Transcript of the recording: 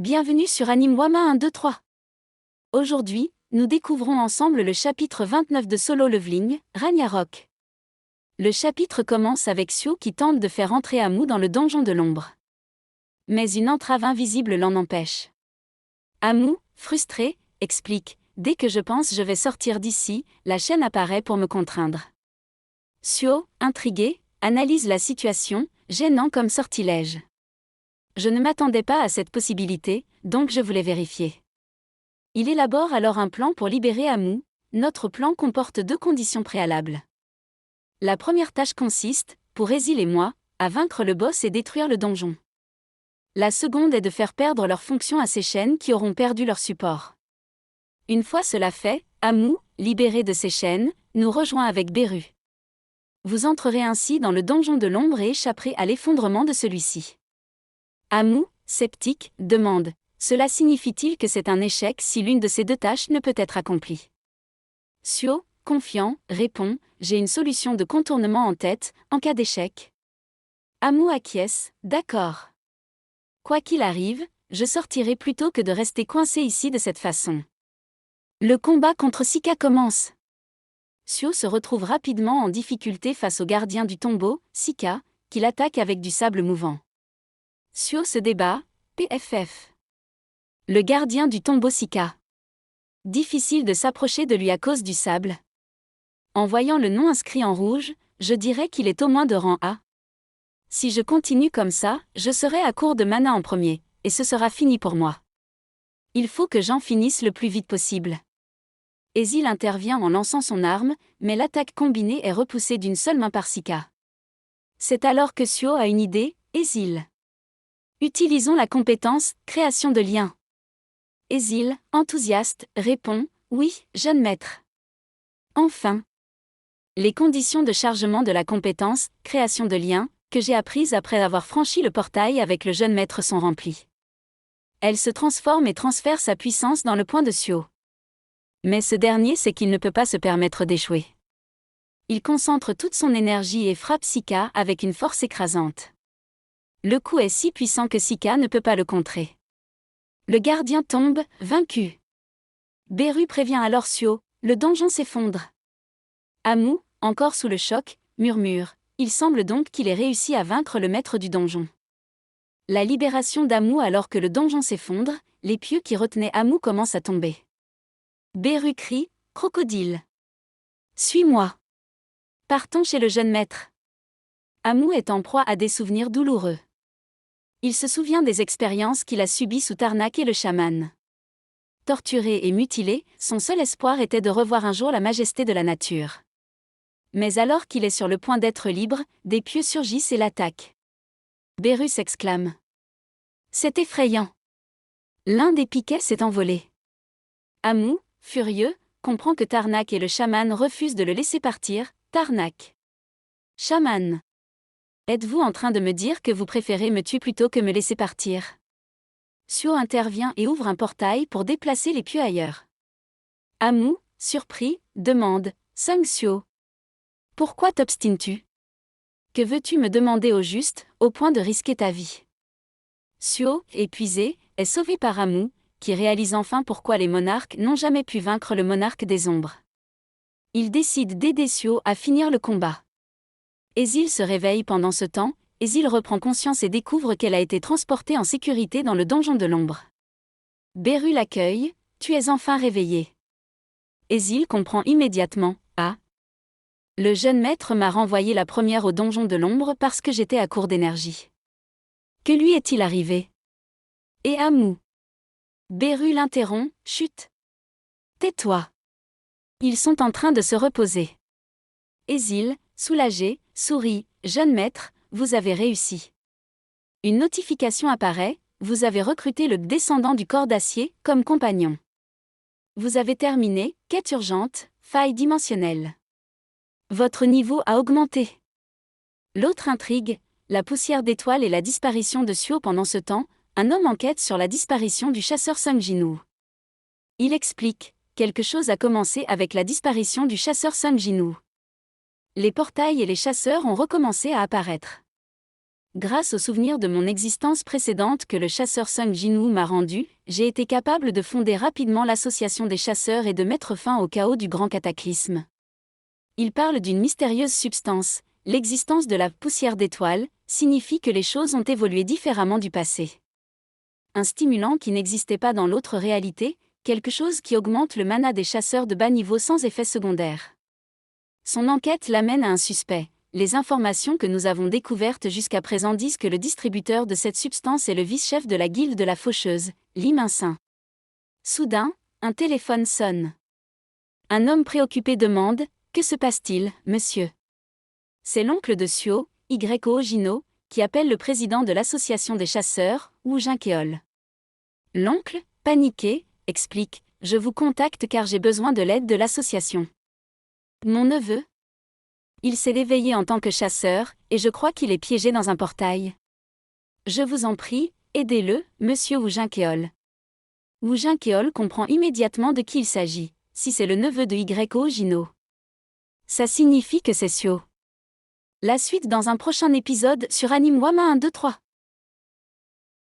Bienvenue sur Anime Wama 123. Aujourd'hui, nous découvrons ensemble le chapitre 29 de Solo Leveling, Ragnarok. Le chapitre commence avec Sio qui tente de faire entrer Amu dans le donjon de l'ombre. Mais une entrave invisible l'en empêche. Amu, frustré, explique « Dès que je pense je vais sortir d'ici, la chaîne apparaît pour me contraindre. » Sio, intrigué, analyse la situation, gênant comme sortilège. Je ne m'attendais pas à cette possibilité, donc je voulais vérifier. Il élabore alors un plan pour libérer Amu. Notre plan comporte deux conditions préalables. La première tâche consiste, pour Ezil et moi, à vaincre le boss et détruire le donjon. La seconde est de faire perdre leur fonction à ces chaînes qui auront perdu leur support. Une fois cela fait, Amu, libéré de ces chaînes, nous rejoint avec Beru. Vous entrerez ainsi dans le donjon de l'ombre et échapperez à l'effondrement de celui-ci. Amu, sceptique, demande « Cela signifie-t-il que c'est un échec si l'une de ces deux tâches ne peut être accomplie ?» Sio, confiant, répond « J'ai une solution de contournement en tête, en cas d'échec. » Amu acquiesce « D'accord. Quoi qu'il arrive, je sortirai plutôt que de rester coincé ici de cette façon. » Le combat contre Sika commence. Sio se retrouve rapidement en difficulté face au gardien du tombeau, Sika, qui l'attaque avec du sable mouvant. Sio se débat, PFF. Le gardien du tombeau Sika. Difficile de s'approcher de lui à cause du sable. En voyant le nom inscrit en rouge, je dirais qu'il est au moins de rang A. Si je continue comme ça, je serai à court de mana en premier, et ce sera fini pour moi. Il faut que j'en finisse le plus vite possible. Ezil intervient en lançant son arme, mais l'attaque combinée est repoussée d'une seule main par Sika. C'est alors que Sio a une idée, Ezil. Utilisons la compétence « Création de liens ». Ezil, enthousiaste, répond « Oui, jeune maître. » Enfin. Les conditions de chargement de la compétence « Création de liens » que j'ai apprises après avoir franchi le portail avec le jeune maître sont remplies. Elle se transforme et transfère sa puissance dans le poing de Sio. Mais ce dernier sait qu'il ne peut pas se permettre d'échouer. Il concentre toute son énergie et frappe Sika avec une force écrasante. Le coup est si puissant que Sika ne peut pas le contrer. Le gardien tombe, vaincu. Beru prévient alors Sio, le donjon s'effondre. Amu, encore sous le choc, murmure, il semble donc qu'il ait réussi à vaincre le maître du donjon. La libération d'Amu alors que le donjon s'effondre, les pieux qui retenaient Amu commencent à tomber. Beru crie, crocodile. Suis-moi. Partons chez le jeune maître. Amu est en proie à des souvenirs douloureux. Il se souvient des expériences qu'il a subies sous Tarnak et le chaman. Torturé et mutilé, son seul espoir était de revoir un jour la majesté de la nature. Mais alors qu'il est sur le point d'être libre, des pieux surgissent et l'attaquent. Beru s'exclame. C'est effrayant. L'un des piquets s'est envolé. Amu, furieux, comprend que Tarnak et le chaman refusent de le laisser partir. Tarnak. Chaman. Êtes-vous en train de me dire que vous préférez me tuer plutôt que me laisser partir? Sio intervient et ouvre un portail pour déplacer les pieux ailleurs. Amu, surpris, demande « Sung Sio. Pourquoi t'obstines-tu? Que veux-tu me demander au juste, au point de risquer ta vie ?» Sio, épuisé, est sauvé par Amu, qui réalise enfin pourquoi les monarques n'ont jamais pu vaincre le monarque des ombres. Il décide d'aider Sio à finir le combat. Ezil se réveille pendant ce temps, Ezil reprend conscience et découvre qu'elle a été transportée en sécurité dans le donjon de l'ombre. Beru l'accueille, tu es enfin réveillé. Ezil comprend immédiatement, ah. Le jeune maître m'a renvoyé la première au donjon de l'ombre parce que j'étais à court d'énergie. Que lui est-il arrivé? Et Amu? Beru l'interrompt, chut. Tais-toi. Ils sont en train de se reposer. Ezil, soulagé, sourit, jeune maître, vous avez réussi. Une notification apparaît, vous avez recruté le descendant du corps d'acier comme compagnon. Vous avez terminé, quête urgente, faille dimensionnelle. Votre niveau a augmenté. L'autre intrigue, la poussière d'étoiles et la disparition de Sio pendant ce temps, un homme enquête sur la disparition du chasseur Sung Jinwoo. Il explique, quelque chose a commencé avec la disparition du chasseur Sung Jinwoo. Les portails et les chasseurs ont recommencé à apparaître. Grâce au souvenir de mon existence précédente que le chasseur Sung Jin-woo m'a rendu, j'ai été capable de fonder rapidement l'association des chasseurs et de mettre fin au chaos du grand cataclysme. Il parle d'une mystérieuse substance, l'existence de la poussière d'étoiles, signifie que les choses ont évolué différemment du passé. Un stimulant qui n'existait pas dans l'autre réalité, quelque chose qui augmente le mana des chasseurs de bas niveau sans effet secondaire. Son enquête l'amène à un suspect. Les informations que nous avons découvertes jusqu'à présent disent que le distributeur de cette substance est le vice-chef de la guilde de la faucheuse, Lee Min-sin. Soudain, un téléphone sonne. Un homme préoccupé demande « Que se passe-t-il, monsieur ?» C'est l'oncle de Suo, Yoko Jino, qui appelle le président de l'association des chasseurs, Woo Jin-keol. L'oncle, paniqué, explique « Je vous contacte car j'ai besoin de l'aide de l'association. Mon neveu. Il s'est éveillé en tant que chasseur, et je crois qu'il est piégé dans un portail. Je vous en prie, aidez-le, monsieur Woo Jin-keol. » Woo Jin-keol comprend immédiatement de qui il s'agit, si c'est le neveu de Yoko Jino. Ça signifie que c'est Suo. La suite dans un prochain épisode sur Anime Wama 1, 2, 3.